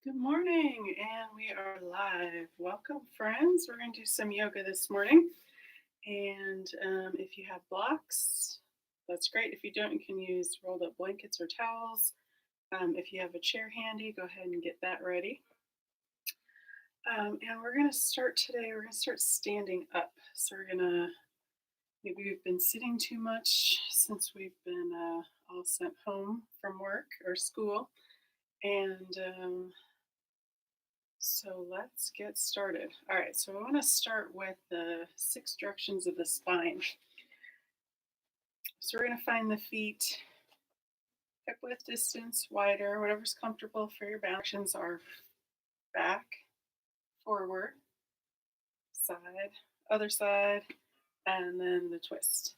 Good morning, and we are live. Welcome, friends. We're going to do some yoga this morning. And if you have blocks, that's great. If you don't, you can use rolled up blankets or towels. If you have a chair handy, go ahead and get that ready. And we're going to start today, we're going to start standing up. So we're going to, maybe we've been sitting too much since we've been all sent home from work or school. And So let's get started. All right, so I want to start with the 6 directions of the spine. So we're going to find the feet hip width distance, wider, whatever's comfortable for your balance. Directions are back, forward, side, other side, and then the twist.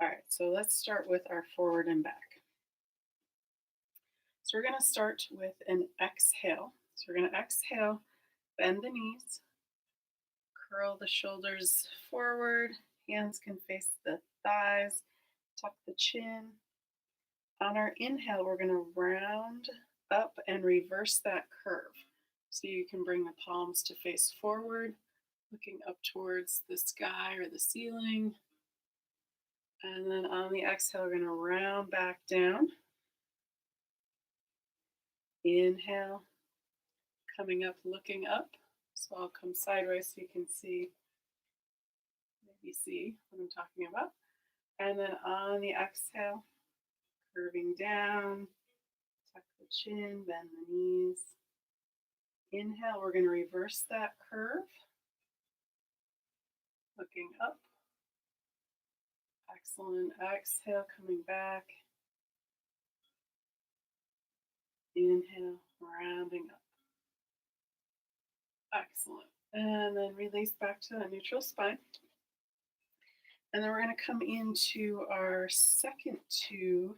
All right, so let's start with our forward and back. So we're going to start with an exhale. So we're going to exhale, bend the knees, curl the shoulders forward, hands can face the thighs, tuck the chin. On our inhale, we're going to round up and reverse that curve. So you can bring the palms to face forward, looking up towards the sky or the ceiling. And then on the exhale, we're going to round back down. Inhale, coming up, looking up. So I'll come sideways so you can maybe see what I'm talking about. And then on the exhale, curving down, tuck the chin, bend the knees. Inhale, we're going to reverse that curve, looking up. Excellent. Exhale, coming back. Inhale, rounding up. Excellent. And then release back to that neutral spine. And then we're going to come into our second two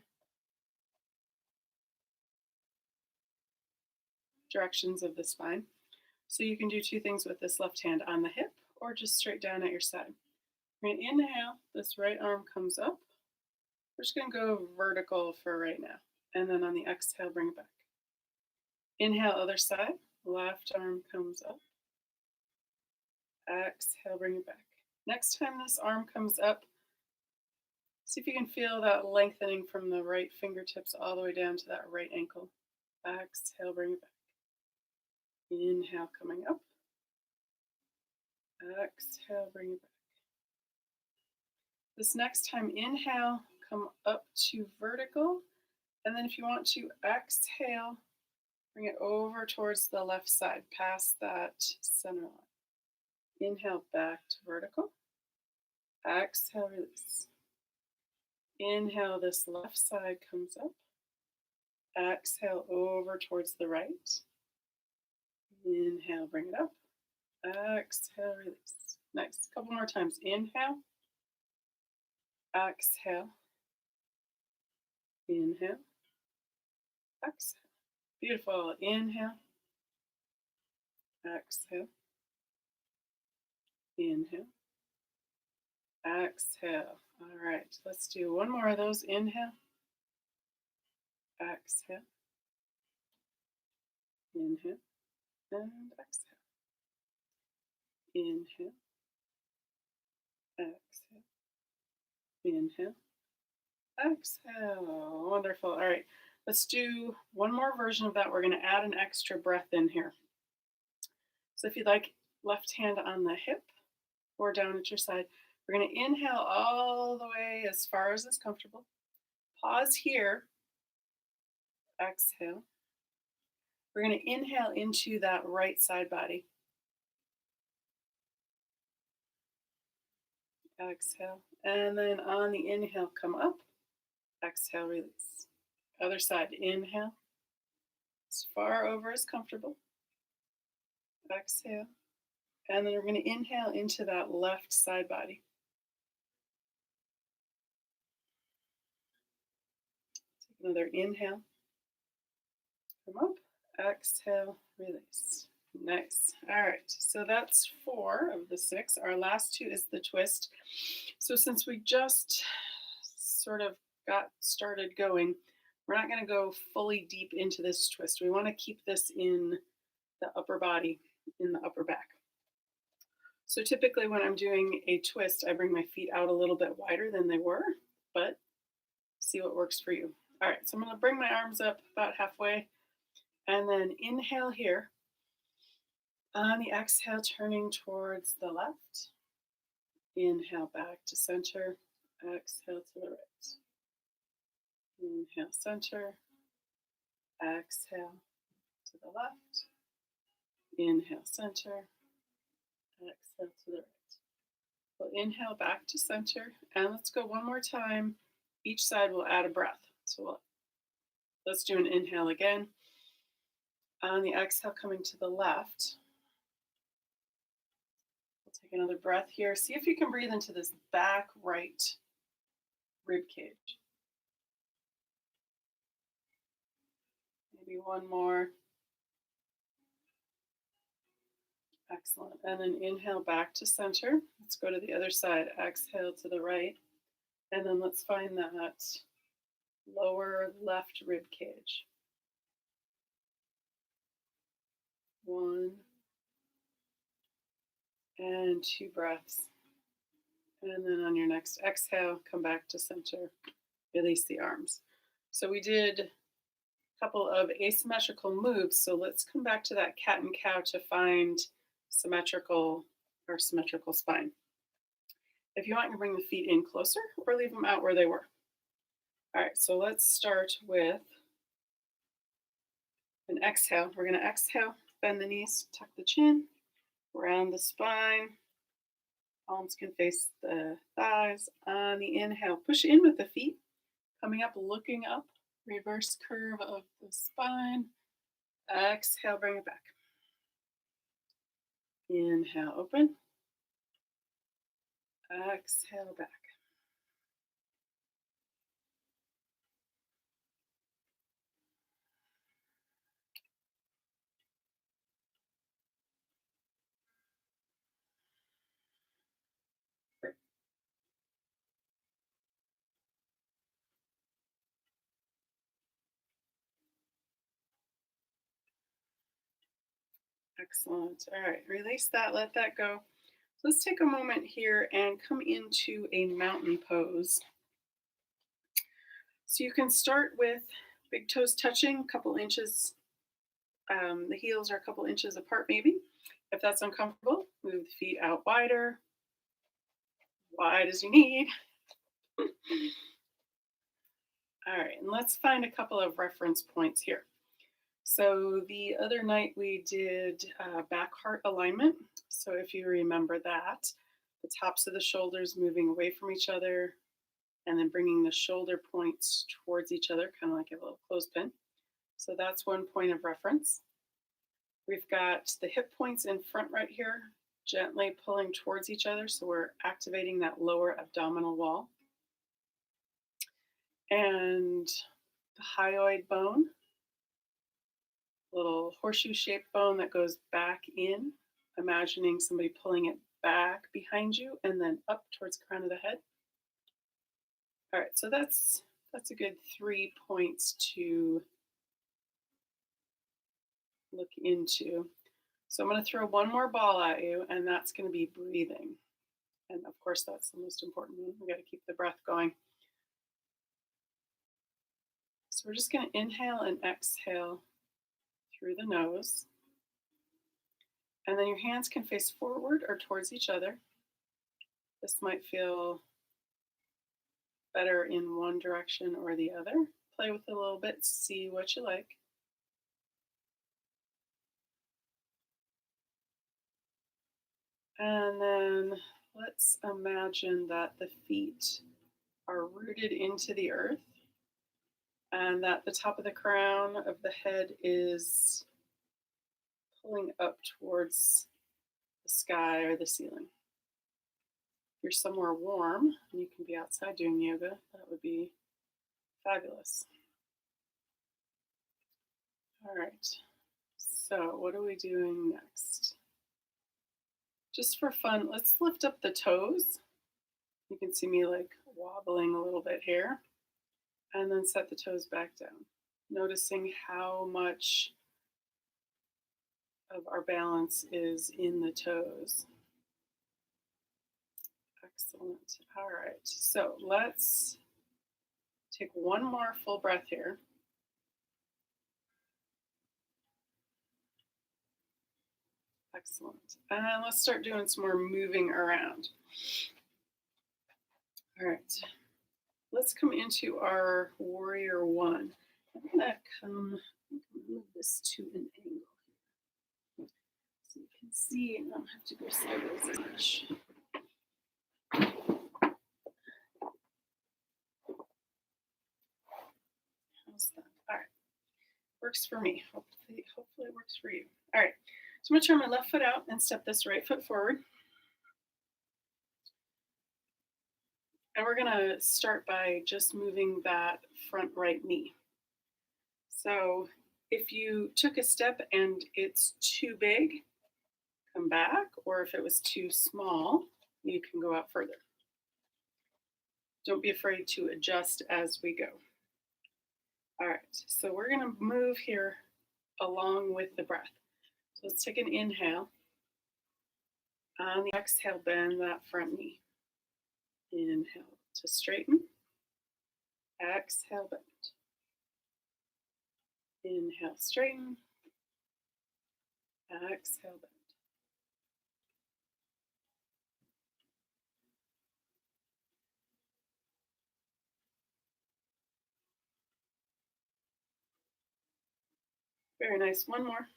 directions of the spine. So you can do two things with this left hand on the hip or just straight down at your side. We're going to inhale, this right arm comes up. We're just going to go vertical for right now. And then on the exhale, bring it back. Inhale, other side. Left arm comes up. Exhale, bring it back. Next time this arm comes up, see if you can feel that lengthening from the right fingertips all the way down to that right ankle. Exhale, bring it back. Inhale, coming up. Exhale, bring it back. This next time, inhale, come up to vertical. And then if you want to exhale, bring it over towards the left side, past that center line. Inhale, back to vertical. Exhale, release. Inhale, this left side comes up. Exhale, over towards the right. Inhale, bring it up. Exhale, release. Nice. Couple more times. Inhale. Exhale. Inhale. Exhale. Beautiful. Inhale. Exhale. Inhale. Exhale. All right. Let's do one more of those. Inhale. Exhale. Inhale. And exhale. Inhale. Exhale. Inhale. Exhale. Wonderful. All right. Let's do one more version of that. We're going to add an extra breath in here. So if you'd like, left hand on the hip or down at your side, we're going to inhale all the way as far as is comfortable. Pause here. Exhale. We're going to inhale into that right side body. Exhale. And then on the inhale, come up. Exhale, release. Other side, inhale. As far over as comfortable. Exhale. And then we're going to inhale into that left side body. Take another inhale. Come up. Exhale, release. Nice. All right. So that's 4 of the 6. Our last 2 is the twist. So since we just sort of got started going, We're not going to go fully deep into this twist. We want to keep this in the upper body, in the upper back. So typically when I'm doing a twist, I bring my feet out a little bit wider than they were, but see what works for you. All right, so I'm going to bring my arms up about halfway and then inhale here. On the exhale, turning towards the left. Inhale back to center. Exhale to the right. Inhale center. Exhale to the left. Inhale center. Exhale to the right. We'll inhale back to center. And let's go one more time. Each side will add a breath. So let's do an inhale again. On the exhale, coming to the left. We'll take another breath here. See if you can breathe into this back right rib cage. Maybe one more. Excellent. And then inhale back to center. Let's go to the other side. Exhale to the right. And then let's find that lower left rib cage. 1 and 2 breaths. And then on your next exhale, come back to center. Release the arms. So we did a couple of asymmetrical moves. So let's come back to that cat and cow to find symmetrical spine. If you want, you can bring the feet in closer or leave them out where they were. All right, so let's start with an exhale. We're going to exhale, bend the knees, tuck the chin, round the spine. Palms can face the thighs. On the inhale, push in with the feet, coming up, looking up, reverse curve of the spine. Exhale, bring it back. Inhale, open. Exhale, back. Excellent. All right, release that, let that go. So let's take a moment here and come into a mountain pose. So you can start with big toes touching, a couple inches. The heels are a couple inches apart maybe. If that's uncomfortable, move the feet out wider, wide as you need. All right, and let's find a couple of reference points here. So the other night we did back heart alignment. So if you remember that, the tops of the shoulders moving away from each other and then bringing the shoulder points towards each other, kind of like a little clothespin. So that's one point of reference. We've got the hip points in front right here, gently pulling towards each other. So we're activating that lower abdominal wall. And the hyoid bone, little horseshoe shaped bone that goes back in, imagining somebody pulling it back behind you and then up towards the crown of the head. All right, so that's a good 3 points to look into. So I'm going to throw one more ball at you, and that's going to be breathing. And of course, that's the most important one. We got to keep the breath going. So we're just going to inhale and exhale through the nose. And then your hands can face forward or towards each other. This might feel better in one direction or the other. Play with it a little bit, see what you like. And then let's imagine that the feet are rooted into the earth and that the top of the crown of the head is pulling up towards the sky or the ceiling. If you're somewhere warm and you can be outside doing yoga, that would be fabulous. All right, so what are we doing next? Just for fun, let's lift up the toes. You can see me like wobbling a little bit here. And then set the toes back down, noticing how much of our balance is in the toes. Excellent. All right, so let's take one more full breath here. Excellent. And then let's start doing some more moving around. All right, let's come into our warrior one. I'm gonna move this to an angle here. So you can see, I don't have to go sideways as much. How's that? All right, works for me. Hopefully it works for you. All right, so I'm gonna turn my left foot out and step this right foot forward. And we're gonna start by just moving that front right knee. So if you took a step and it's too big, come back, or if it was too small, you can go out further. Don't be afraid to adjust as we go. All right, so we're gonna move here along with the breath. So let's take an inhale. On the exhale, bend that front knee. Inhale to straighten. Exhale, bend. Inhale, straighten. Exhale, bend. Very nice. One more.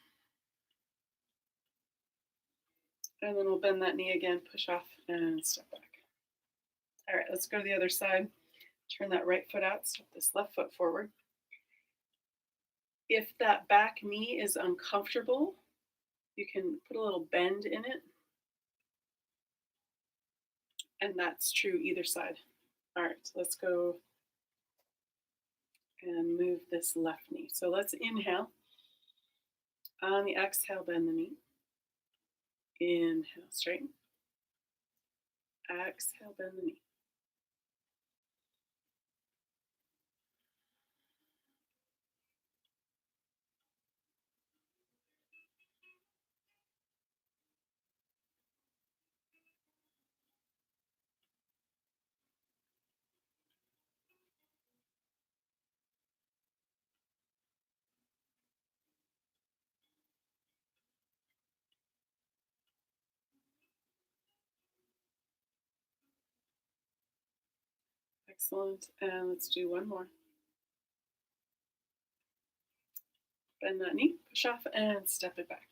And then we'll bend that knee again, push off, and step back. All right, let's go to the other side. Turn that right foot out, step this left foot forward. If that back knee is uncomfortable, you can put a little bend in it. And that's true either side. All right, so let's go and move this left knee. So let's inhale. On the exhale, bend the knee. Inhale, straighten. Exhale, bend the knee. Excellent. And let's do one more. Bend that knee, push off, and step it back.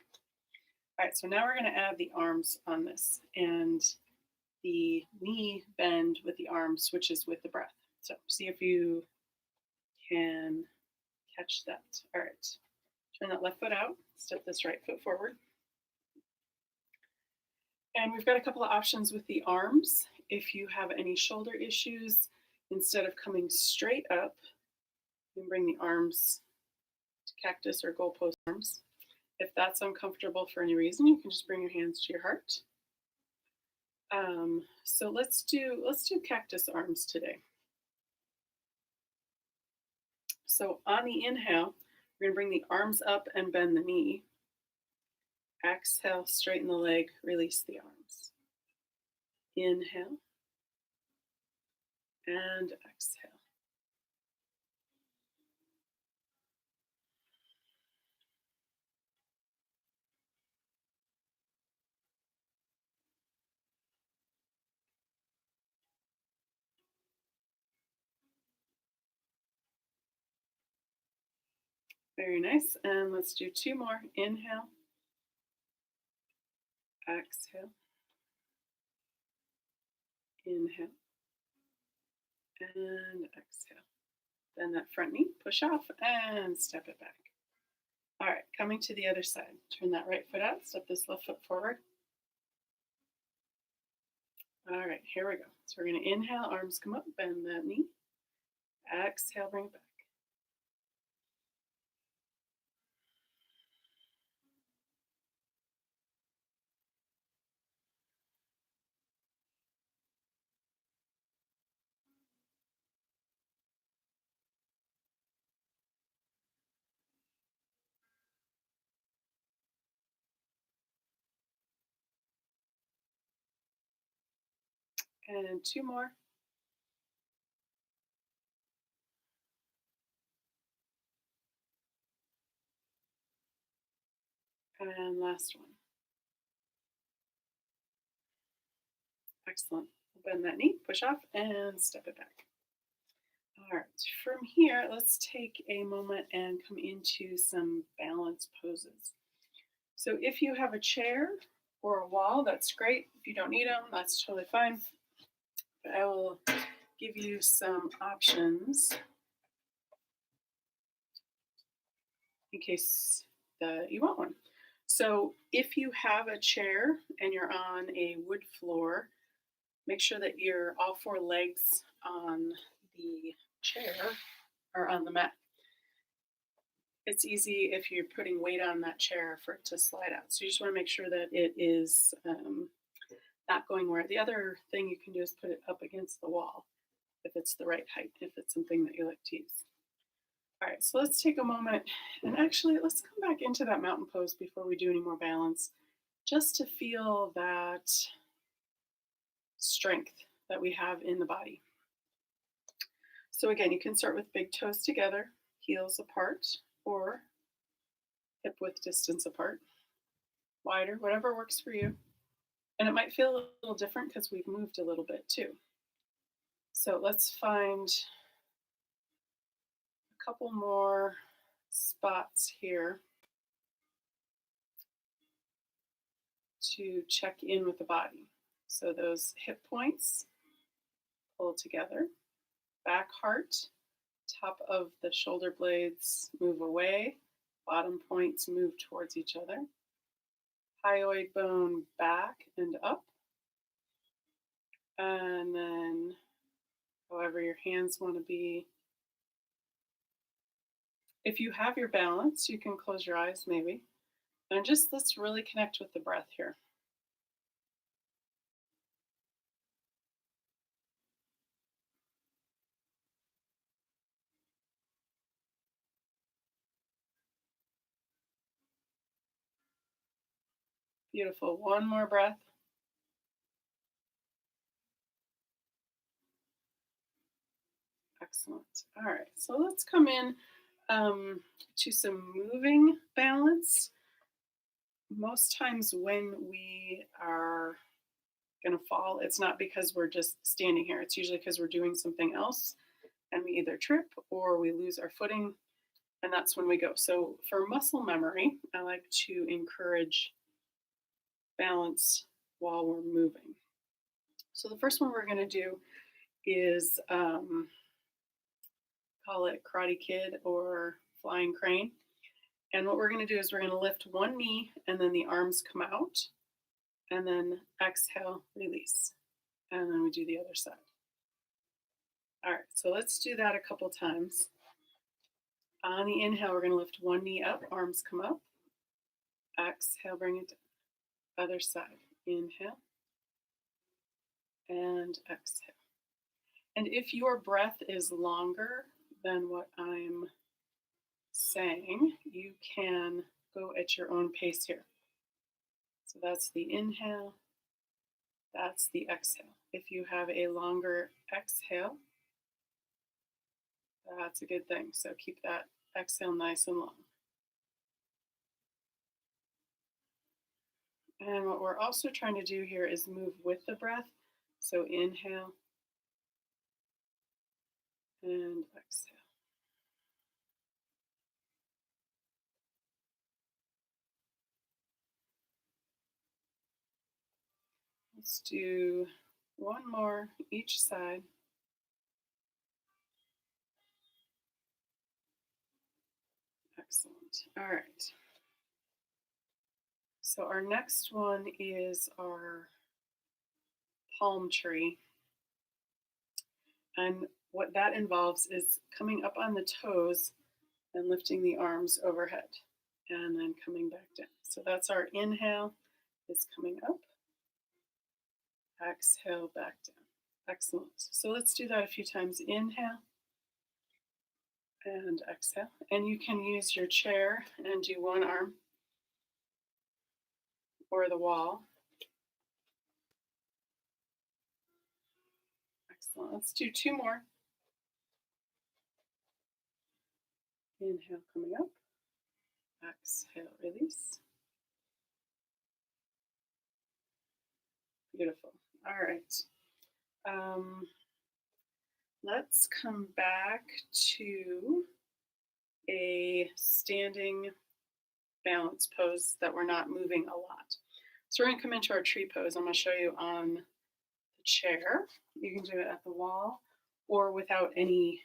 All right, so now we're going to add the arms on this. And the knee bend with the arm switches with the breath. So see if you can catch that. All right, turn that left foot out, step this right foot forward. And we've got a couple of options with the arms. If you have any shoulder issues, instead of coming straight up, you can bring the arms to cactus or goalpost arms. If that's uncomfortable for any reason, you can just bring your hands to your heart. So let's do cactus arms today. So on the inhale, we're going to bring the arms up and bend the knee. Exhale, straighten the leg, release the arms. Inhale and exhale. Very nice. And let's do two more. Inhale. Exhale. Inhale. And exhale. Bend that front knee, push off, and step it back. All right, coming to the other side. Turn that right foot out, step this left foot forward. All right, here we go. So we're going to inhale, arms come up, bend that knee. Exhale, bring it back. And 2 more. And last one. Excellent. Bend that knee, push off, and step it back. All right, from here, let's take a moment and come into some balance poses. So if you have a chair or a wall, that's great. If you don't need them, that's totally fine. But I will give you some options in case you want one. So if you have a chair and you're on a wood floor, make sure that you're all 4 legs on the chair or on the mat. It's easy if you're putting weight on that chair for it to slide out. So you just want to make sure that it is not going where. The other thing you can do is put it up against the wall if it's the right height, if it's something that you like to use. All right, so let's take a moment and actually let's come back into that mountain pose before we do any more balance, just to feel that strength that we have in the body. So again, you can start with big toes together, heels apart, or hip width distance apart, wider, whatever works for you. And it might feel a little different because we've moved a little bit too. So let's find a couple more spots here to check in with the body. So those hip points pull together, back heart, top of the shoulder blades move away, bottom points move towards each other, hyoid bone back and up, and then however your hands want to be. If you have your balance, you can close your eyes maybe, and just let's really connect with the breath here. Beautiful. One more breath. Excellent. All right, so let's come in to some moving balance. Most times when we are going to fall, it's not because we're just standing here. It's usually because we're doing something else and we either trip or we lose our footing, and that's when we go. So for muscle memory, I like to encourage balance while we're moving. So the first one we're going to do is call it Karate Kid or Flying Crane. And what we're going to do is we're going to lift one knee and then the arms come out, and then exhale, release. And then we do the other side. All right, so let's do that a couple times. On the inhale, we're going to lift one knee up, arms come up. Exhale, bring it down. Other side. Inhale and exhale. And if your breath is longer than what I'm saying, you can go at your own pace here. So that's the inhale, that's the exhale. If you have a longer exhale, that's a good thing. So keep that exhale nice and long. And what we're also trying to do here is move with the breath. So inhale and exhale. Let's do one more each side. Excellent. All right. So our next one is our palm tree. And what that involves is coming up on the toes and lifting the arms overhead and then coming back down. So that's our inhale is coming up. Exhale, back down. Excellent. So let's do that a few times. Inhale and exhale. And you can use your chair and do one arm or the wall. Excellent. Let's do 2 more. Inhale, coming up. Exhale, release. Beautiful. All right. Let's come back to a standing balance pose that we're not moving a lot. So we're going to come into our tree pose. I'm going to show you on the chair. You can do it at the wall or without any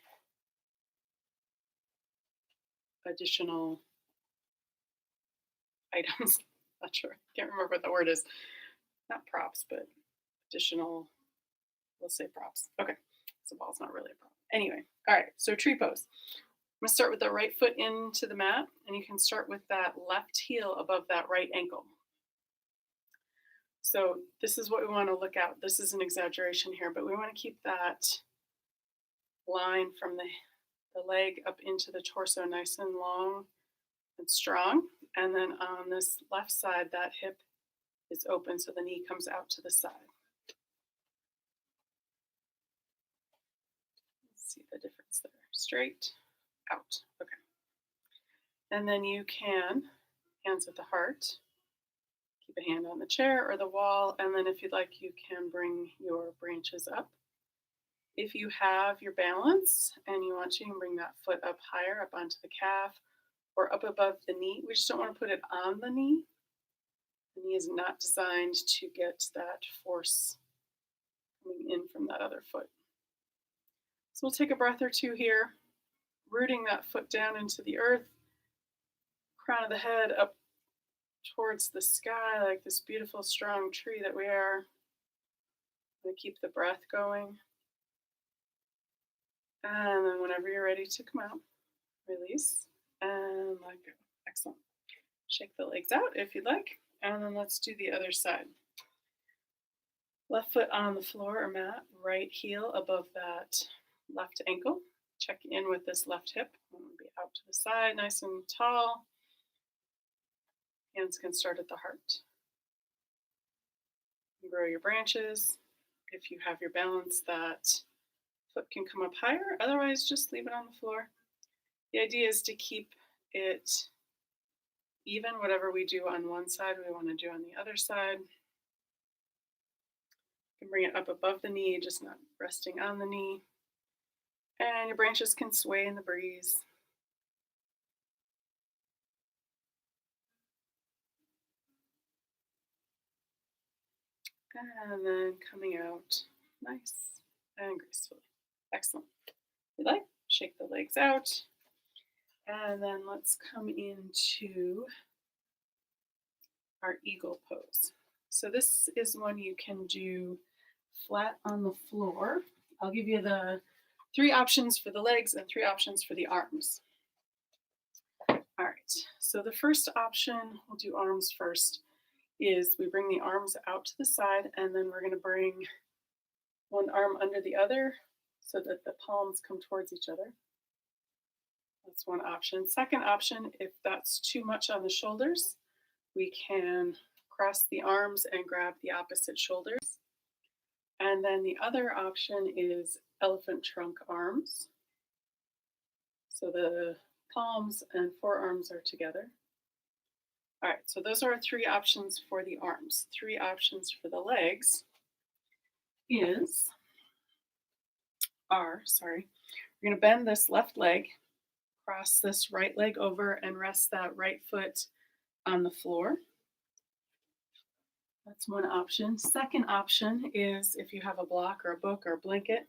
additional items. Not sure. Can't remember what the word is. Not props, but additional, we'll say props. Okay. So ball's not really a prop. Anyway, all right. So tree pose. I'm going to start with the right foot into the mat, and you can start with that left heel above that right ankle. So this is what we want to look at. This is an exaggeration here, but we want to keep that line from the leg up into the torso nice and long and strong. And then on this left side, that hip is open so the knee comes out to the side. Let's see the difference there. Straight, out. Okay. And then you can, hands at the heart, keep a hand on the chair or the wall, and then if you'd like, you can bring your branches up. If you have your balance and you want to, you can bring that foot up higher, up onto the calf, or up above the knee. We just don't want to put it on the knee. The knee is not designed to get that force coming in from that other foot. So we'll take a breath or two here, rooting that foot down into the earth, crown of the head up towards the sky like this beautiful strong tree that we are. I'm going to keep the breath going. And then whenever you're ready to come out, release and let go. Excellent. Shake the legs out if you'd like. And then let's do the other side. Left foot on the floor or mat, right heel above that left ankle. Check in with this left hip. I'm going to be out to the side, nice and tall. Hands can start at the heart. Grow your branches. If you have your balance, that foot can come up higher. Otherwise, just leave it on the floor. The idea is to keep it even. Whatever we do on one side, we want to do on the other side. You can bring it up above the knee, just not resting on the knee. And your branches can sway in the breeze. And then coming out nice and gracefully. Excellent. If you like, shake the legs out. And then let's come into our eagle pose. So this is one you can do flat on the floor. I'll give you the 3 options for the legs and 3 options for the arms. All right, so the first option, we'll do arms first, is we bring the arms out to the side, and then we're going to bring one arm under the other so that the palms come towards each other. That's one option. Second option, if that's too much on the shoulders, we can cross the arms and grab the opposite shoulders. And then the other option is elephant trunk arms. So the palms and forearms are together. All right, so those are our 3 options for the arms. 3 options for the legs we're going to bend this left leg, cross this right leg over, and rest that right foot on the floor. That's one option. Second option is if you have a block or a book or a blanket,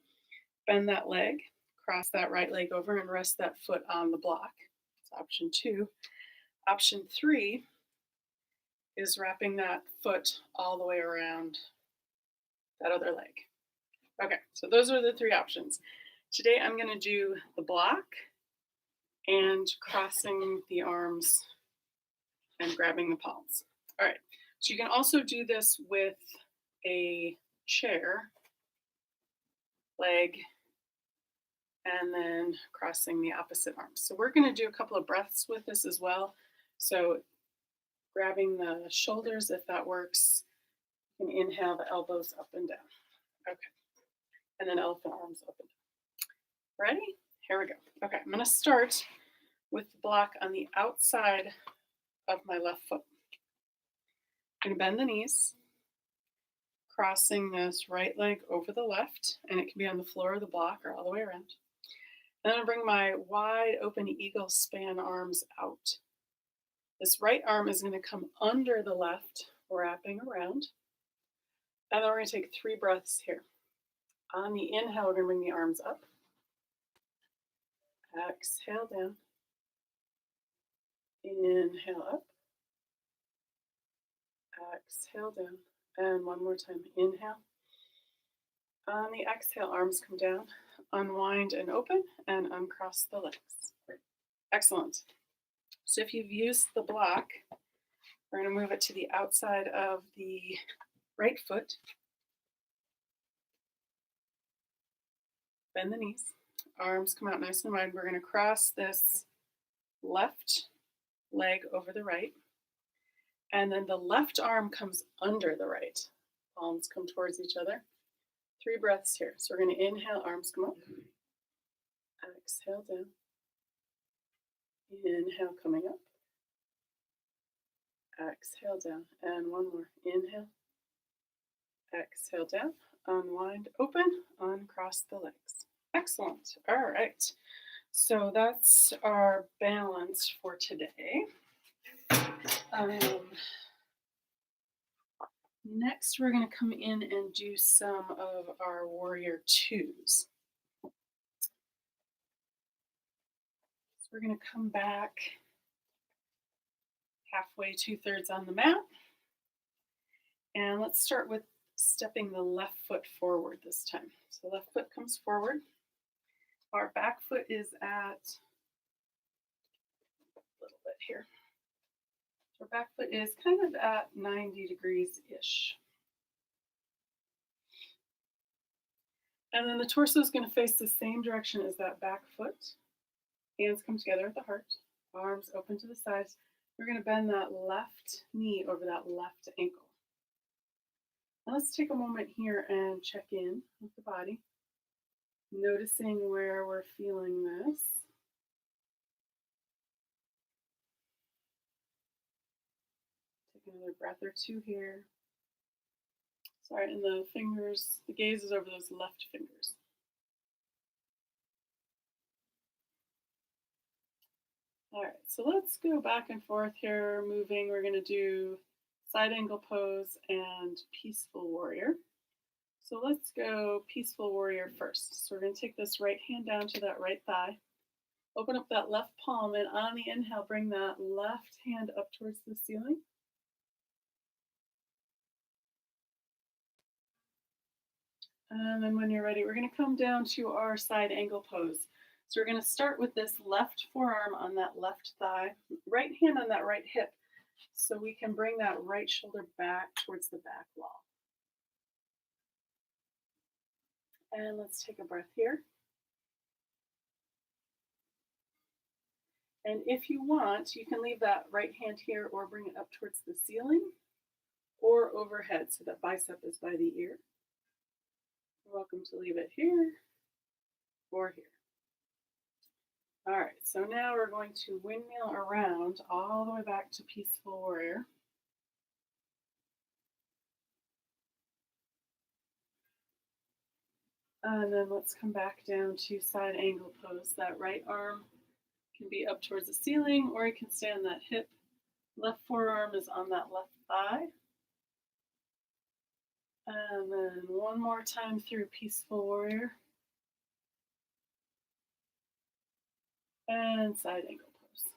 bend that leg, cross that right leg over, and rest that foot on the block. That's option 2. Option 3 is wrapping that foot all the way around that other leg. Okay, so those are the 3 options. Today I'm going to do the block and crossing the arms and grabbing the palms. All right, so you can also do this with a chair, leg, and then crossing the opposite arms. So we're going to do a couple of breaths with this as well. So grabbing the shoulders, if that works, you can inhale the elbows up and down. Okay. and then elephant arms up and down. Ready? Here we go. Okay, I'm going to start with the block on the outside of my left foot. I'm going to bend the knees, crossing this right leg over the left, and it can be on the floor of the block or all the way around. And then I bring my wide open eagle span arms out. This right arm is going to come under the left, wrapping around. And then we're going to take 3 breaths here. On the inhale, we're going to bring the arms up. Exhale down. Inhale up. Exhale down. And one more time. Inhale. On the exhale, arms come down. Unwind and open and uncross the legs. Excellent. So if you've used the block, we're going to move it to the outside of the right foot. Bend the knees. Arms come out nice and wide. We're going to cross this left leg over the right. And then the left arm comes under the right. Palms come towards each other. 3 breaths here. So we're going to inhale, arms come up. Exhale down. Inhale, coming up. Exhale down. And one more. Inhale. Exhale down. Unwind, open, uncross the legs. Excellent. All right. So that's our balance for today. Next, we're going to come in and do some of our warrior twos. So we're going to come back halfway, 2/3 on the mat. And let's start with stepping the left foot forward this time. So left foot comes forward. Our back foot is at a little bit here. Our back foot is kind of at 90 degrees-ish. And then the torso is going to face the same direction as that back foot. Hands come together at the heart. Arms open to the sides. We're going to bend that left knee over that left ankle. Now let's take a moment here and check in with the body, noticing where we're feeling this. Take another breath or two here. Sorry, and the fingers, the gaze is over those left fingers. All right, so let's go back and forth here, moving. We're going to do side angle pose and peaceful warrior. So let's go peaceful warrior first. So we're going to take this right hand down to that right thigh. Open up that left palm, and on the inhale, bring that left hand up towards the ceiling. And then when you're ready, we're going to come down to our side angle pose. So we're going to start with this left forearm on that left thigh, right hand on that right hip, so we can bring that right shoulder back towards the back wall. And let's take a breath here. And if you want, you can leave that right hand here or bring it up towards the ceiling or overhead so that bicep is by the ear. You're welcome to leave it here or here. All right, so now we're going to windmill around all the way back to peaceful warrior. And then let's come back down to side angle pose. That right arm can be up towards the ceiling, or you can stay on that hip. Left forearm is on that left thigh. And then one more time through peaceful warrior. And side angle pose.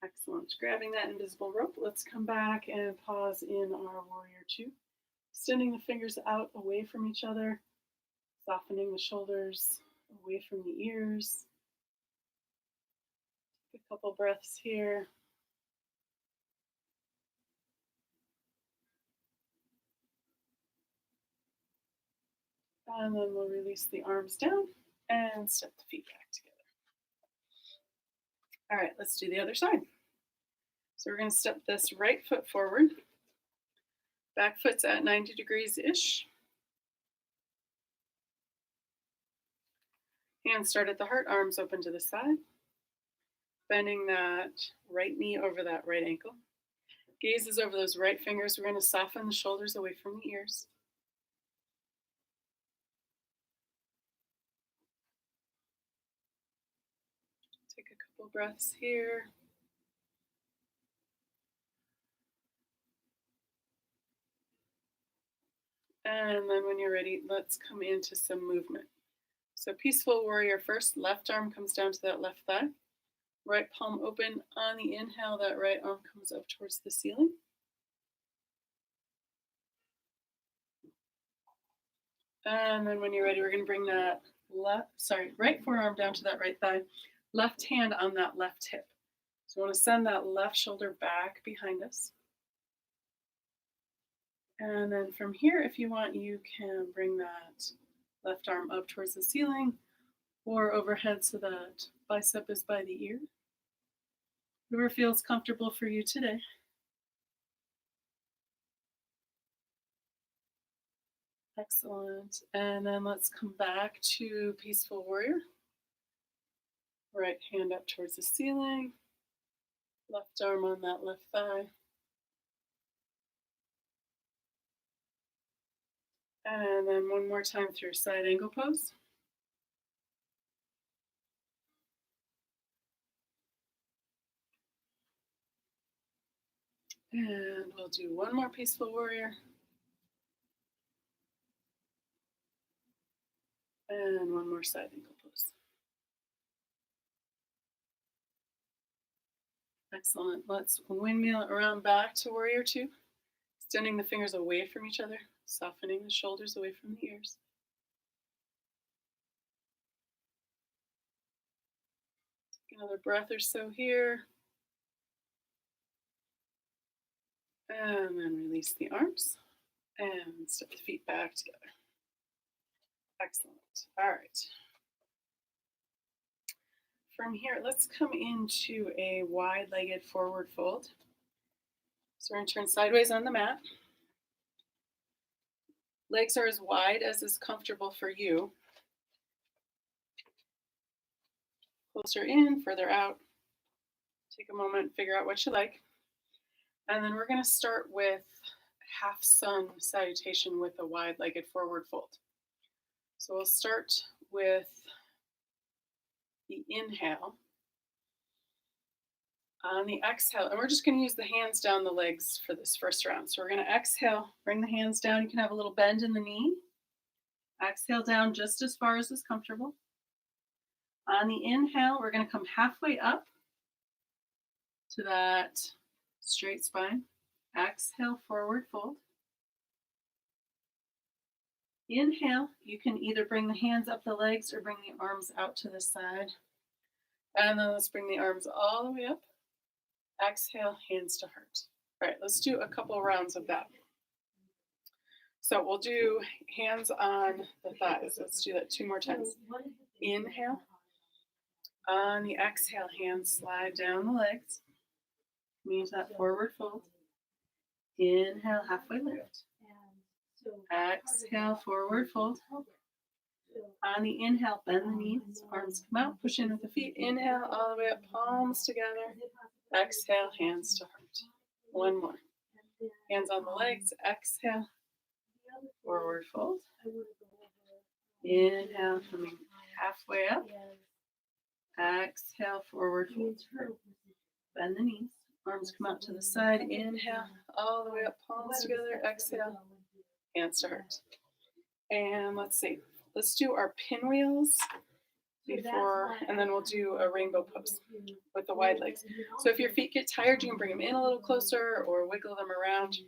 Excellent. Grabbing that invisible rope, let's come back and pause in our warrior two. Extending the fingers out away from each other, softening the shoulders away from the ears. Take a couple breaths here. And then we'll release the arms down and step the feet back together. All right, let's do the other side. So we're going to step this right foot forward, Back foot's at 90 degrees-ish. Hands start at the heart, arms open to the side. Bending that right knee over that right ankle. Gaze is over those right fingers. We're going to soften the shoulders away from the ears. Take a couple breaths here. And then when you're ready, let's come into some movement. So peaceful warrior first. Left arm comes down to that left thigh. Right palm open. On the inhale, that right arm comes up towards the ceiling. And then when you're ready, we're going to bring that right forearm down to that right thigh. Left hand on that left hip. So we want to send that left shoulder back behind us. And then from here, if you want, you can bring that left arm up towards the ceiling or overhead so that bicep is by the ear. Whatever feels comfortable for you today. Excellent. And then let's come back to peaceful warrior. Right hand up towards the ceiling. Left arm on that left thigh. And then one more time through side angle pose. And we'll do one more peaceful warrior. And one more side angle pose. Excellent. Let's windmill around back to warrior two. Extending the fingers away from each other, softening the shoulders away from the ears. Take another breath or so here. And then release the arms and step the feet back together. Excellent. All right. From here, let's come into a wide-legged forward fold. So we're going to turn sideways on the mat. Legs are as wide as is comfortable for you. Closer in, further out. Take a moment, figure out what you like. And then we're going to start with half sun salutation with a wide-legged forward fold. So we'll start with the inhale. On the exhale, and we're just going to use the hands down the legs for this first round. So we're going to exhale, bring the hands down. You can have a little bend in the knee. Exhale down just as far as is comfortable. On the inhale, we're going to come halfway up to that straight spine. Exhale, forward fold. Inhale, you can either bring the hands up the legs or bring the arms out to the side. And then let's bring the arms all the way up. Exhale, hands to heart. All right, let's do a couple rounds of that. So we'll do hands on the thighs. Let's do that 2 more times. Inhale. On the exhale, hands slide down the legs. Means that forward fold. Inhale, halfway lift. Exhale, forward fold. On the inhale, bend the knees, arms come out, push in with the feet. Inhale, all the way up, palms together. Exhale, hands to heart. One more. Hands on the legs, exhale, forward fold. Inhale, coming halfway up. Exhale, forward fold. Bend the knees, arms come out to the side. Inhale, all the way up, palms together. Exhale, hands to heart. And let's see. Let's do our pinwheels before, and then we'll do a rainbow pose with the wide legs. So if your feet get tired, you can bring them in a little closer or wiggle them around.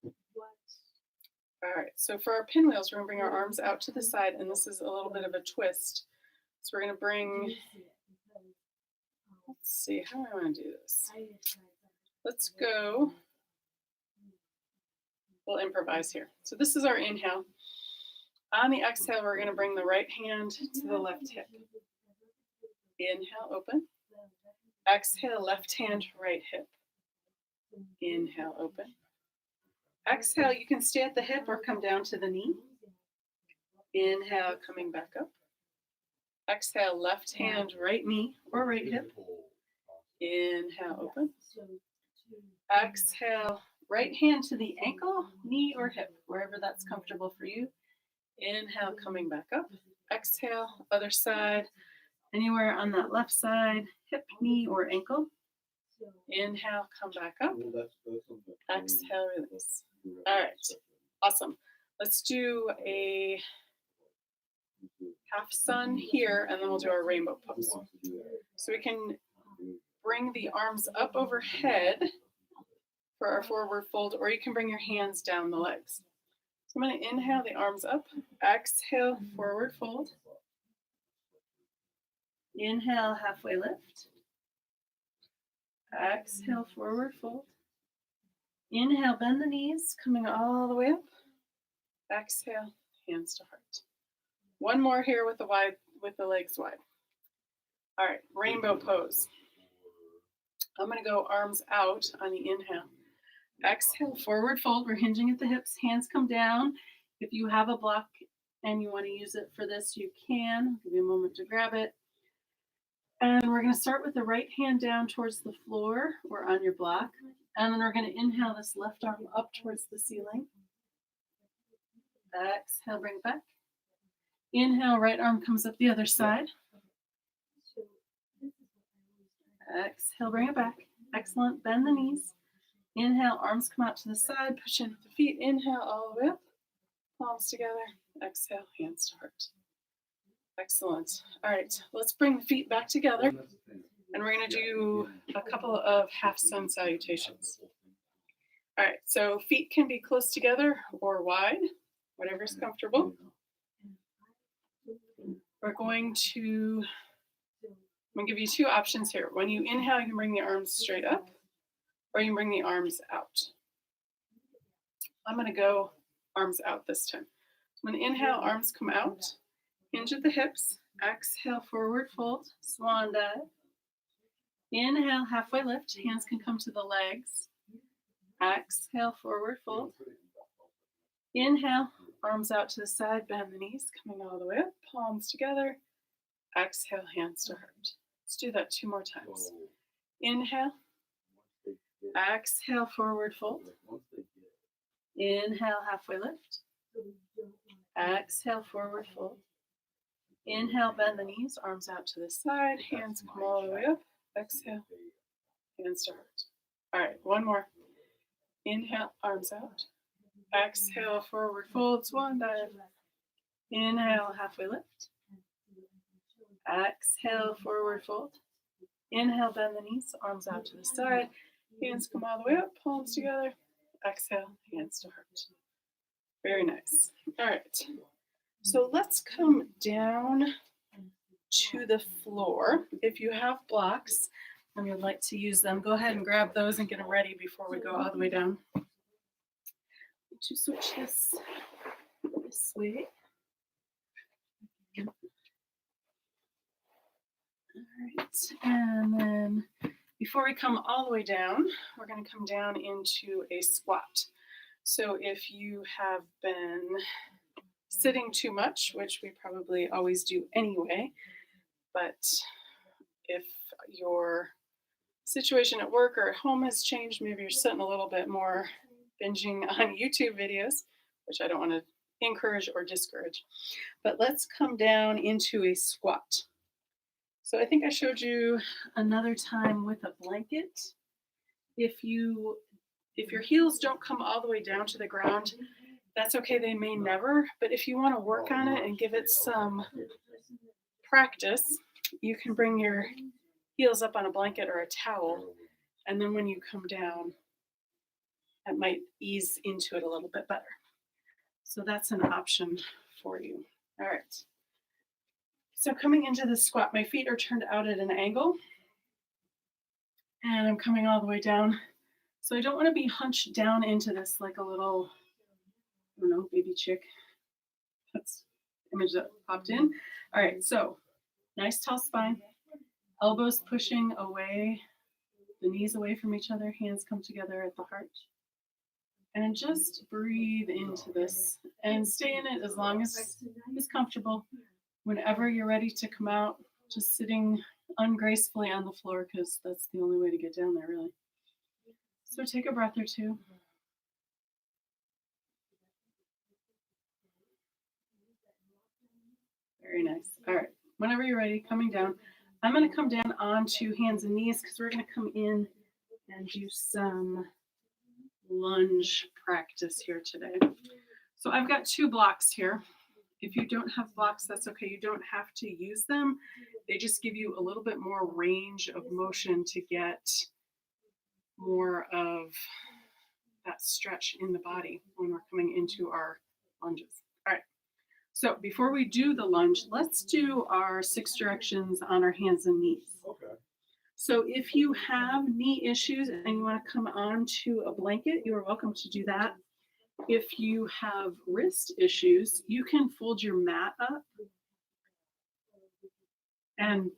All right, so for our pinwheels, we're going to bring our arms out to the side, and this is a little bit of a twist. So we're going to bring, let's see, how do I want to do this? Let's go, we'll improvise here. So this is our inhale. On the exhale, we're going to bring the right hand to the left hip. Inhale, open. Exhale, left hand, right hip. Inhale, open. Exhale, you can stay at the hip or come down to the knee. Inhale, coming back up. Exhale, left hand, right knee or right hip. Inhale, open. Exhale, right hand to the ankle, knee or hip, wherever that's comfortable for you. Inhale, coming back up. Exhale, other side, anywhere on that left side, hip, knee, or ankle. Inhale, come back up. Exhale, release. All right, awesome. Let's do a half sun here, and then we'll do our rainbow pose. So we can bring the arms up overhead for our forward fold, or you can bring your hands down the legs. So I'm going to inhale the arms up, exhale, forward fold. Inhale, halfway lift. Exhale, forward fold. Inhale, bend the knees, coming all the way up. Exhale, hands to heart. One more here with the legs wide. All right, rainbow pose. I'm going to go arms out on the inhale. Exhale, forward fold. We're hinging at the hips. Hands come down. If you have a block and you want to use it for this, you can. I'll give you a moment to grab it. And we're going to start with the right hand down towards the floor or on your block. And then we're going to inhale this left arm up towards the ceiling. Exhale, bring it back. Inhale, right arm comes up the other side. Exhale, bring it back. Excellent. Bend the knees. Inhale, arms come out to the side. Push in with the feet. Inhale, all the way up. Palms together. Exhale, hands to heart. Excellent. All right, let's bring the feet back together. And we're going to do a couple of half sun salutations. All right, so feet can be close together or wide, whatever's comfortable. I'm going to give you two options here. When you inhale, you can bring the arms straight up, or you can bring the arms out. I'm going to go arms out this time. I'm going to inhale, arms come out, hinge at the hips, exhale, forward fold, swan dive. Inhale, halfway lift, hands can come to the legs. Exhale, forward fold. Inhale, arms out to the side, bend the knees, coming all the way up, palms together. Exhale, hands to heart. Let's do that two more times. Inhale. Exhale, forward fold. Inhale, halfway lift. Exhale, forward fold. Inhale, bend the knees, arms out to the side, hands come all the way up. Exhale, hands to heart. All right, one more. Inhale, arms out. Exhale, forward fold, swan dive. Inhale, halfway lift. Exhale, forward fold. Inhale, bend the knees, arms out to the side. Hands come all the way up, palms together. Exhale, hands to heart. Very nice. All right. So let's come down to the floor. If you have blocks and you'd like to use them, go ahead and grab those and get them ready before we go all the way down. To switch this way. All right, and then before we come all the way down, we're going to come down into a squat. So if you have been sitting too much, which we probably always do anyway, but if your situation at work or at home has changed, maybe you're sitting a little bit more binging on YouTube videos, which I don't want to encourage or discourage. But let's come down into a squat. So I think I showed you another time with a blanket. If your heels don't come all the way down to the ground, that's okay, they may never, but if you want to work on it and give it some practice, you can bring your heels up on a blanket or a towel, and then when you come down, that might ease into it a little bit better. So that's an option for you. All right. So coming into the squat, my feet are turned out at an angle, and I'm coming all the way down. So I don't want to be hunched down into this like a little, I don't know, baby chick. That's the image that popped in. All right, so nice tall spine, elbows pushing away, the knees away from each other, hands come together at the heart. And just breathe into this and stay in it as long as is comfortable. Whenever you're ready to come out, just sitting ungracefully on the floor because that's the only way to get down there, really. So take a breath or two. Very nice. All right. Whenever you're ready, coming down. I'm going to come down onto hands and knees because we're going to come in and do some lunge practice here today. So I've got 2 blocks here. If you don't have blocks, that's okay. You don't have to use them. They just give you a little bit more range of motion to get more of that stretch in the body when we're coming into our lunges. All right. So before we do the lunge, let's do our 6 directions on our hands and knees. Okay. So if you have knee issues and you want to come onto a blanket, you are welcome to do that. If you have wrist issues, you can fold your mat up and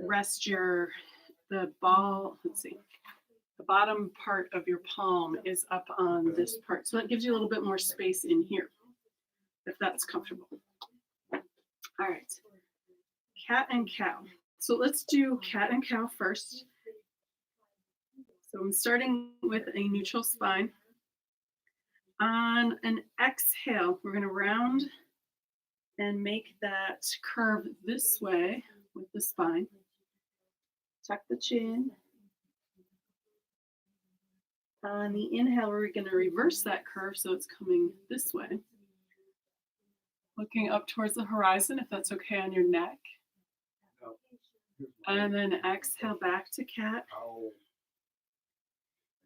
rest the bottom part of your palm is up on this part. So that gives you a little bit more space in here, if that's comfortable. All right, cat and cow. So let's do cat and cow first. So I'm starting with a neutral spine. On an exhale, we're going to round and make that curve this way with the spine. Tuck the chin. On the inhale, we're going to reverse that curve so it's coming this way. Looking up towards the horizon, if that's okay on your neck. And then exhale back to cat.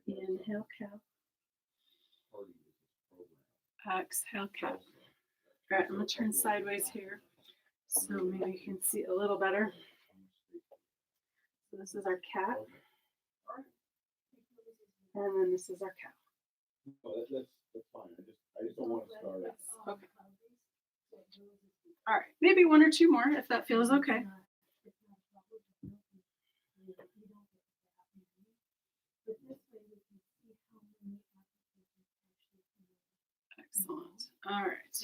Inhale, cow. Exhale, cat. All right, I'm going to turn sideways here so maybe you can see a little better. So this is our cat. And then this is our cow. Oh, that's fine. I just don't want to start it. Okay. All right, maybe 1 or 2 more if that feels okay. Excellent. All right,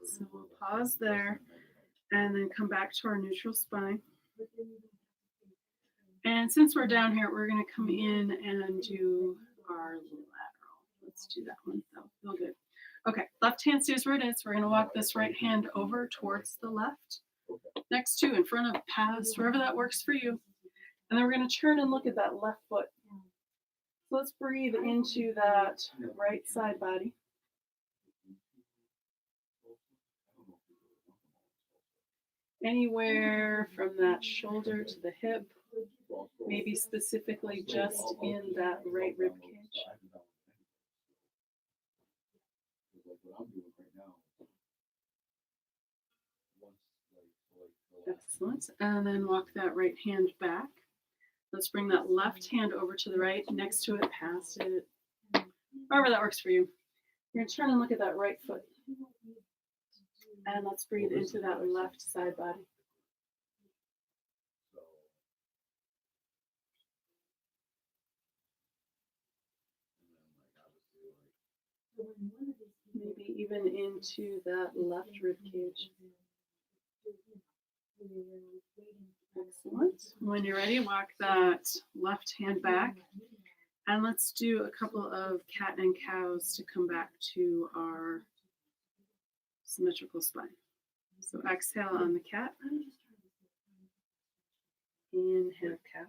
so we'll pause there and then come back to our neutral spine. And since we're down here, we're going to come in and do our lateral. Let's do that one. That'll feel good. Okay, left hand stays where it is. We're going to walk this right hand over towards the left, next to, in front of, past, wherever that works for you. And then we're going to turn and look at that left foot. So let's breathe into that right side body. Anywhere from that shoulder to the hip, maybe specifically just in that right rib cage. Excellent. And then walk that right hand back. Let's bring that left hand over to the right, next to it, past it, however that works for you. You're going to turn and look at that right foot. And let's breathe into that left side body. Maybe even into that left rib cage. Excellent. When you're ready, walk that left hand back. And let's do a couple of cat and cows to come back to our symmetrical spine. So exhale on the cat. Inhale, cow.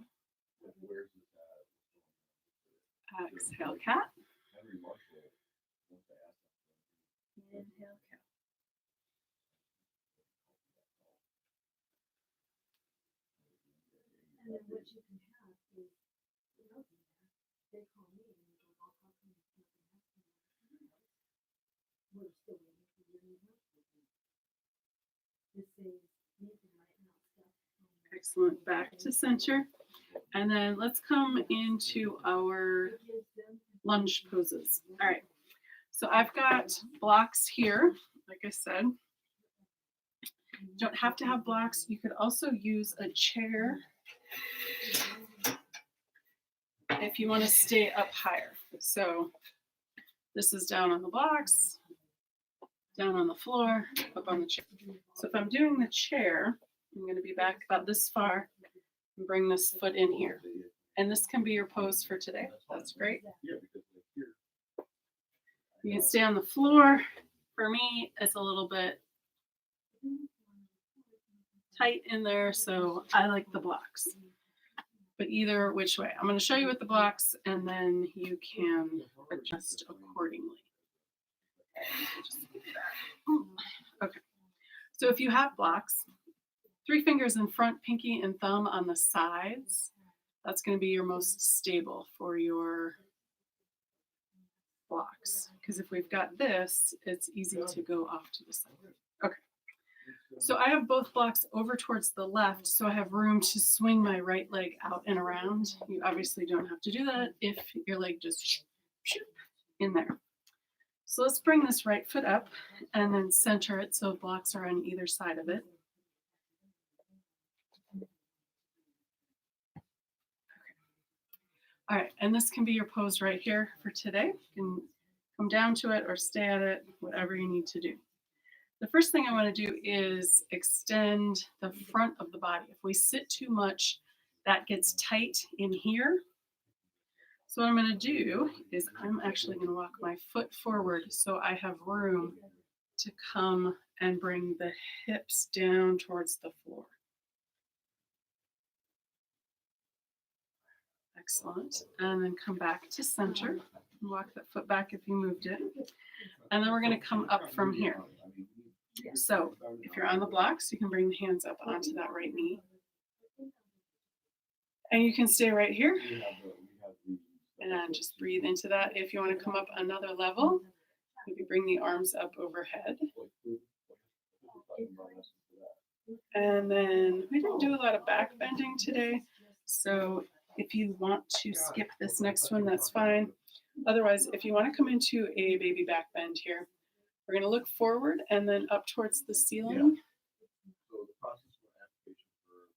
Exhale, cat. Inhale, cow. And then what you can have is, they call me and they go, I'll talk to you. We're still waiting for your This is Nathan right now. Excellent. Back to center. And then let's come into our lunge poses. All right. So I've got blocks here, like I said. You don't have to have blocks. You could also use a chair if you want to stay up higher. So This is down on the blocks, down on the floor, up on the chair. So if I'm doing the chair, I'm going to be back about this far and bring this foot in here. And this can be your pose for today. That's great. You can stay on the floor. For me, it's a little bit tight in there, so I like the blocks. But either which way, I'm going to show you with the blocks, and then you can adjust accordingly. Okay. So if you have blocks, 3 fingers in front, pinky and thumb on the sides. That's going to be your most stable for your blocks. Because if we've got this, it's easy to go off to the side. Okay. So I have both blocks over towards the left, so I have room to swing my right leg out and around. You obviously don't have to do that if your leg just in there. So let's bring this right foot up and then center it so blocks are on either side of it. All right, and this can be your pose right here for today. You can come down to it or stay at it, whatever you need to do. The first thing I want to do is extend the front of the body. If we sit too much, that gets tight in here. So what I'm going to do is I'm actually going to walk my foot forward so I have room to come and bring the hips down towards the floor. Excellent. And then come back to center. Walk that foot back if you moved it. And then we're going to come up from here. So if you're on the blocks, you can bring the hands up onto that right knee. And you can stay right here. And just breathe into that. If you want to come up another level, maybe bring the arms up overhead. And then we didn't do a lot of back bending today. So if you want to skip this next one, that's fine. Otherwise, if you want to come into a baby back bend here, we're going to look forward and then up towards the ceiling.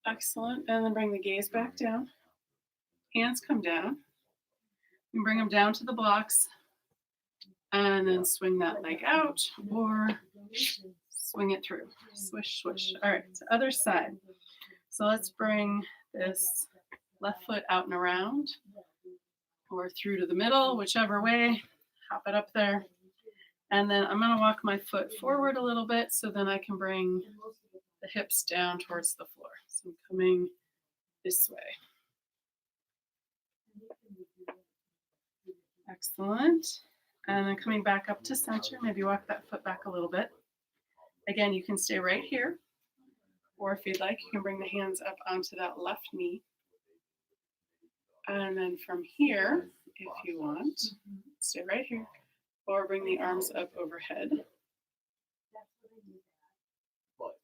Excellent. And then bring the gaze back down. Hands come down. And bring them down to the blocks. And then swing that leg out or swing it through. Swish, swish. All right, to other side. So let's bring this left foot out and around or through to the middle, whichever way. Hop it up there. And then I'm going to walk my foot forward a little bit so then I can bring the hips down towards the floor. So I'm coming this way. Excellent. And then coming back up to center, maybe walk that foot back a little bit. Again, you can stay right here. Or if you'd like, you can bring the hands up onto that left knee. And then from here, if you want, stay right here. Or bring the arms up overhead.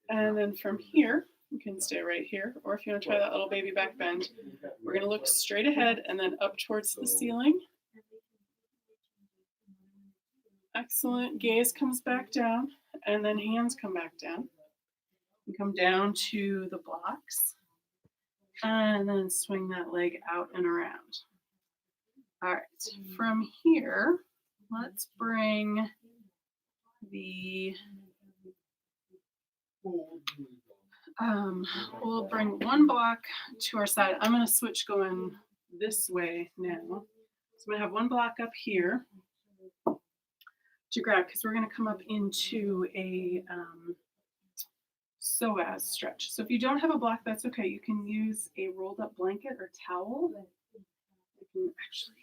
And then from here, you can stay right here. Or if you want to try that little baby back bend, we're going to look straight ahead and then up towards the ceiling. Excellent. Gaze comes back down and then hands come back down. You come down to the blocks and then swing that leg out and around. All right. From here, let's bring the, we'll bring one block to our side. I'm going to switch going this way now. So I'm going to have one block up here to grab because we're going to come up into a psoas stretch. So if you don't have a block, that's okay. You can use a rolled up blanket or towel. I can actually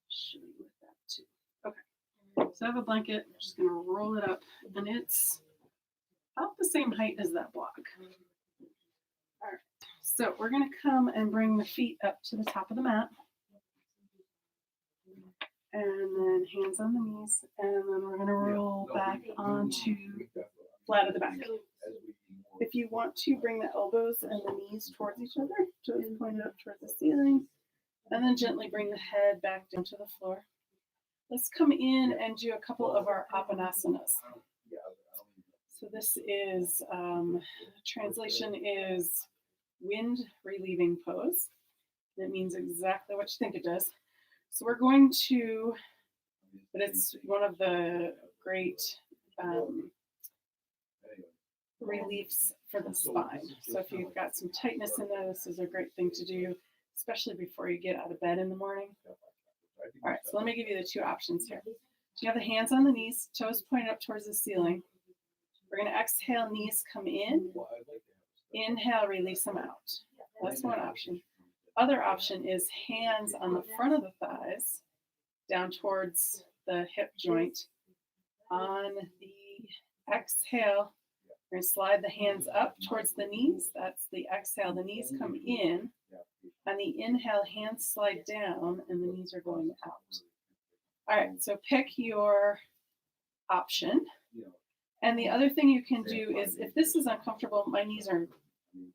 show you with that too. Okay. So I have a blanket. I'm just going to roll it up and it's about the same height as that block. All right. So we're going to come and bring the feet up to the top of the mat. And then hands on the knees, and then we're going to roll back onto flat of the back. If you want to bring the elbows and the knees towards each other, toes pointed up towards the ceiling, and then gently bring the head back down to the floor. Let's come in and do a couple of our apanasanas. So this is, translation is wind relieving pose. It means exactly what you think it does. So we're going to, but it's one of the great reliefs for the spine. So if you've got some tightness in there, this is a great thing to do, especially before you get out of bed in the morning. All right, so let me give you the two options here. So you have the hands on the knees, toes pointed up towards the ceiling. We're going to exhale, knees come in. Inhale, release them out. That's one option. Other option is hands on the front of the thighs, down towards the hip joint. On the exhale, we're going to slide the hands up towards the knees. That's the exhale. The knees come in. On the inhale, hands slide down and the knees are going out. All right, so pick your option. And the other thing you can do is, if this is uncomfortable, my knees are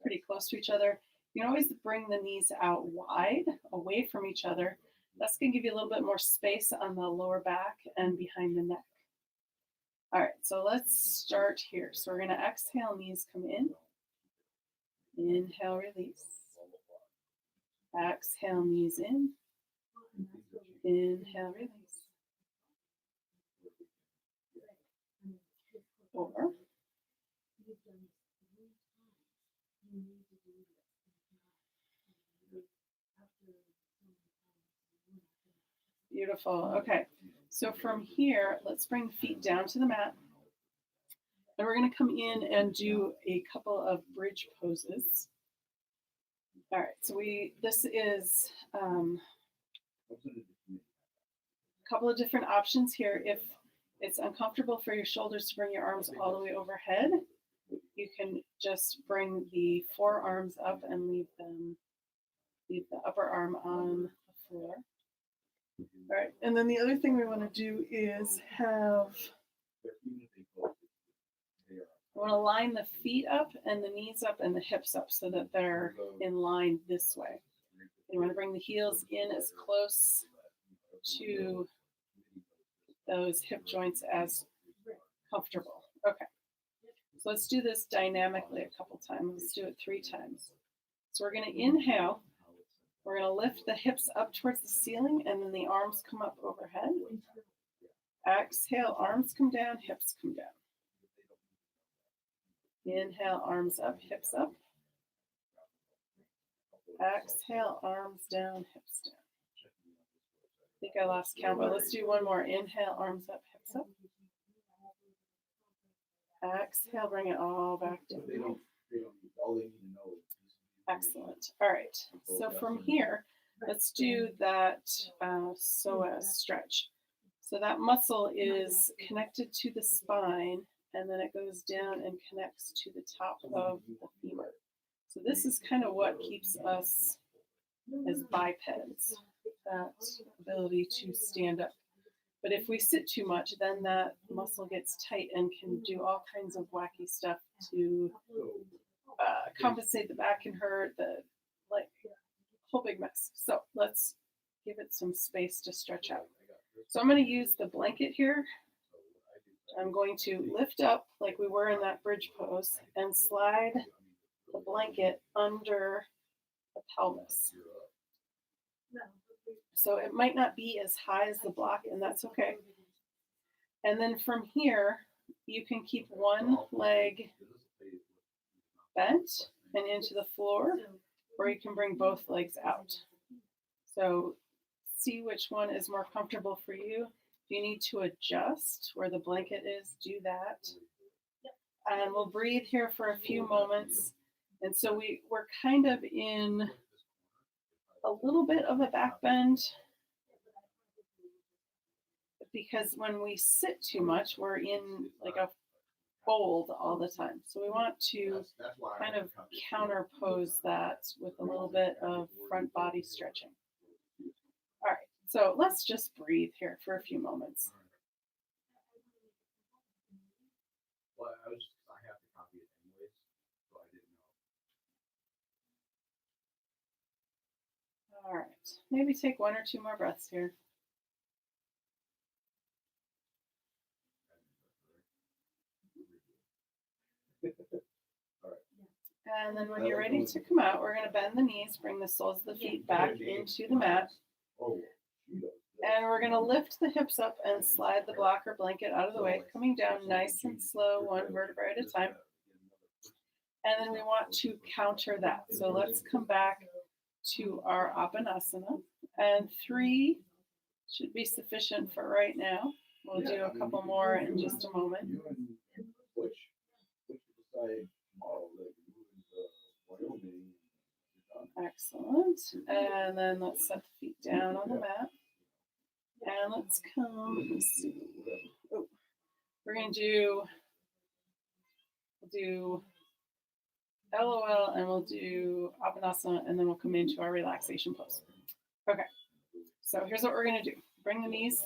pretty close to each other, you can always bring the knees out wide, away from each other. That's going to give you a little bit more space on the lower back and behind the neck. All right, so let's start here. So we're going to exhale, knees come in. Inhale, release. Exhale, knees in. Inhale, release. 4. Beautiful. Okay, so from here, let's bring the feet down to the mat. And we're going to come in and do a couple of bridge poses. All right, so this is a couple of different options here. If it's uncomfortable for your shoulders to bring your arms all the way overhead, you can just bring the forearms up and leave the upper arm on the floor. All right, and then the other thing we want to do is we want to line the feet up and the knees up and the hips up so that they're in line this way. You want to bring the heels in as close to those hip joints as comfortable. Okay, so let's do this dynamically a couple times. Let's do it 3 times. So we're going to inhale. We're going to lift the hips up towards the ceiling and then the arms come up overhead. Exhale, arms come down, hips come down. Inhale, arms up, hips up. Exhale, arms down, hips down. I think I lost count, but let's do one more. Inhale, arms up, hips up. Exhale, bring it all back down. Excellent. All right. So from here, let's do that psoas stretch. So that muscle is connected to the spine, and then it goes down and connects to the top of the femur. So this is kind of what keeps us as bipeds, that ability to stand up. But if we sit too much, then that muscle gets tight and can do all kinds of wacky stuff to compensate. The back can hurt, whole big mess. So let's give it some space to stretch out. So I'm going to use the blanket here. I'm going to lift up like we were in that bridge pose and slide the blanket under the pelvis. So it might not be as high as the block, and that's okay. And then from here, you can keep one leg bent and into the floor, or you can bring both legs out. So see which one is more comfortable for you. If you need to adjust where the blanket is, do that. And we'll breathe here for a few moments. And so we're kind of in a little bit of a back bend, because when we sit too much, we're in like a fold all the time. So we want to kind of counterpose that with a little bit of front body stretching. All right, so let's just breathe here for a few moments. Well, I have to copy it anyways, so I didn't know. All right, maybe take 1 or 2 more breaths here. And then when you're ready to come out, we're going to bend the knees, bring the soles of the feet back into the mat. And we're gonna lift the hips up and slide the blocker blanket out of the way, coming down nice and slow, one vertebra at a time. And then we want to counter that. So let's come back to our Apanasana. And 3 should be sufficient for right now. We'll do a couple more in just a moment. Excellent. And then let's set the feet down on the mat. And let's come, let's see. Oh, we're going to do LOL and we'll do Apanasana and then we'll come into our relaxation pose. Okay, so here's what we're going to do. Bring the knees,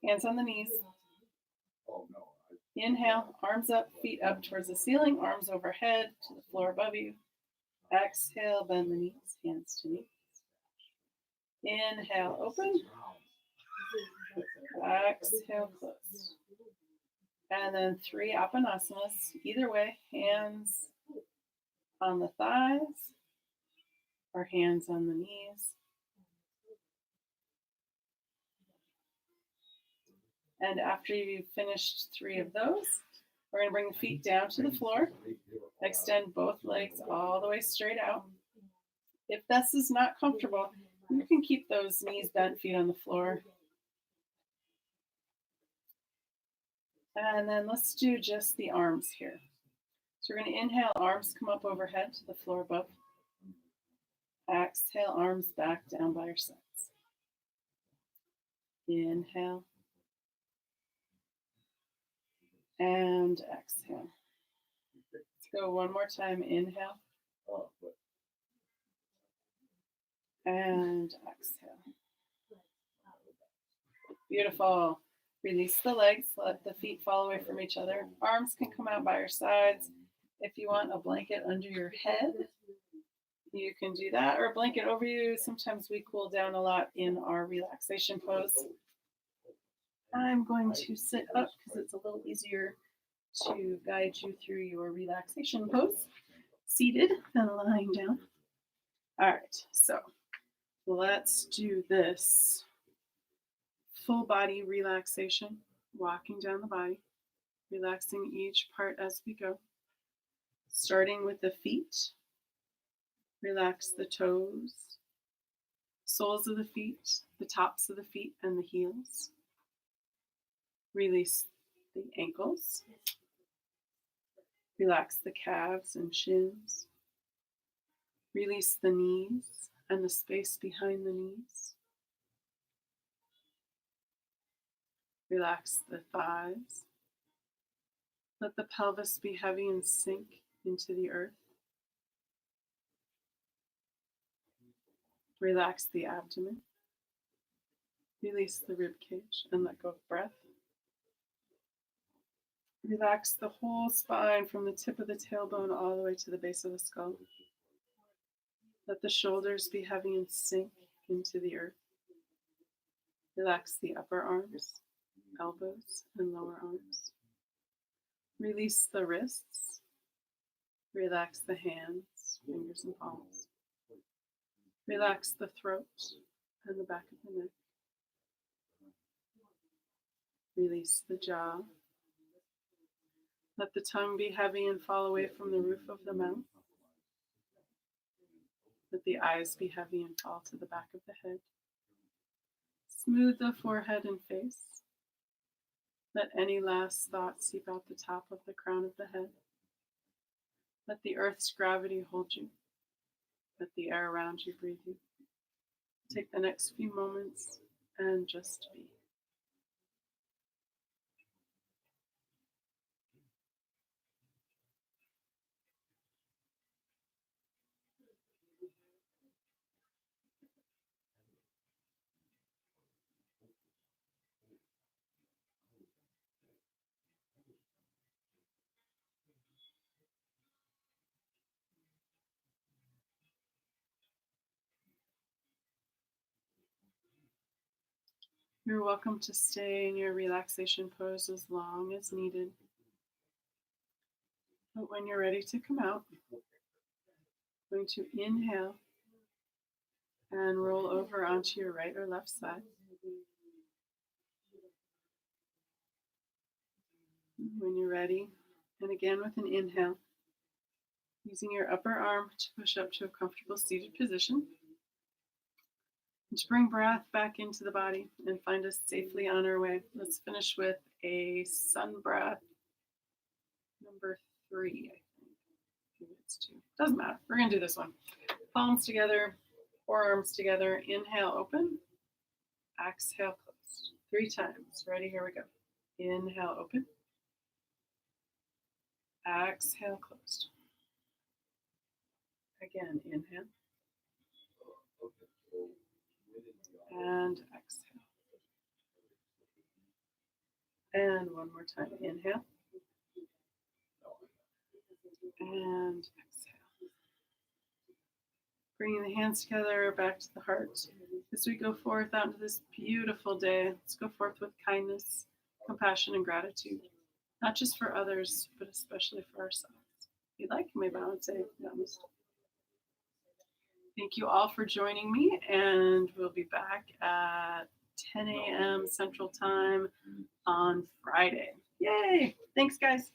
hands on the knees. Inhale, arms up, feet up towards the ceiling, arms overhead to the floor above you. Exhale, bend the knees, hands to knees. Inhale, open. Exhale, close. And then 3 Apanasanas. Either way, hands on the thighs or hands on the knees. And after you've finished 3 of those, we're going to bring the feet down to the floor. Extend both legs all the way straight out. If this is not comfortable, you can keep those knees bent, feet on the floor. And then let's do just the arms here. So we're going to inhale, arms come up overhead to the floor above. Exhale, arms back down by your sides. Inhale. And exhale. Let's go one more time. Inhale. And exhale. Beautiful. Release the legs. Let the feet fall away from each other. Arms can come out by your sides. If you want a blanket under your head, you can do that, or a blanket over you. Sometimes we cool down a lot in our relaxation pose. I'm going to sit up because it's a little easier to guide you through your relaxation pose, seated and lying down. All right, so let's do this full body relaxation, walking down the body, relaxing each part as we go. Starting with the feet, relax the toes, soles of the feet, the tops of the feet, and the heels. Release the ankles. Relax the calves and shins. Release the knees and the space behind the knees. Relax the thighs. Let the pelvis be heavy and sink into the earth. Relax the abdomen. Release the rib cage and let go of breath. Relax the whole spine from the tip of the tailbone all the way to the base of the skull. Let the shoulders be heavy and sink into the earth. Relax the upper arms, elbows, and lower arms. Release the wrists. Relax the hands, fingers, and palms. Relax the throat and the back of the neck. Release the jaw. Let the tongue be heavy and fall away from the roof of the mouth. Let the eyes be heavy and fall to the back of the head. Smooth the forehead and face. Let any last thoughts seep out the top of the crown of the head. Let the earth's gravity hold you. Let the air around you breathe you. Take the next few moments and just be. You're welcome to stay in your relaxation pose as long as needed. But when you're ready to come out, I'm going to inhale And roll over onto your right or left side. When you're ready, and again with an inhale, using your upper arm to push up to a comfortable seated position. And to bring breath back into the body and find us safely on our way. Let's finish with a sun breath number 3, I think. Maybe it's 2. Doesn't matter. We're going to do this one. Palms together, forearms together. Inhale, open. Exhale, closed. 3 times. Ready? Here we go. Inhale, open. Exhale, closed. Again, inhale. And exhale. And one more time. Inhale. And exhale. Bringing the hands together back to the heart. As we go forth out into this beautiful day, let's go forth with kindness, compassion, and gratitude, not just for others, but especially for ourselves. If you'd like, you may bow and say namaste. Thank you all for joining me, and we'll be back at 10 a.m. Central Time on Friday. Yay! Thanks, guys.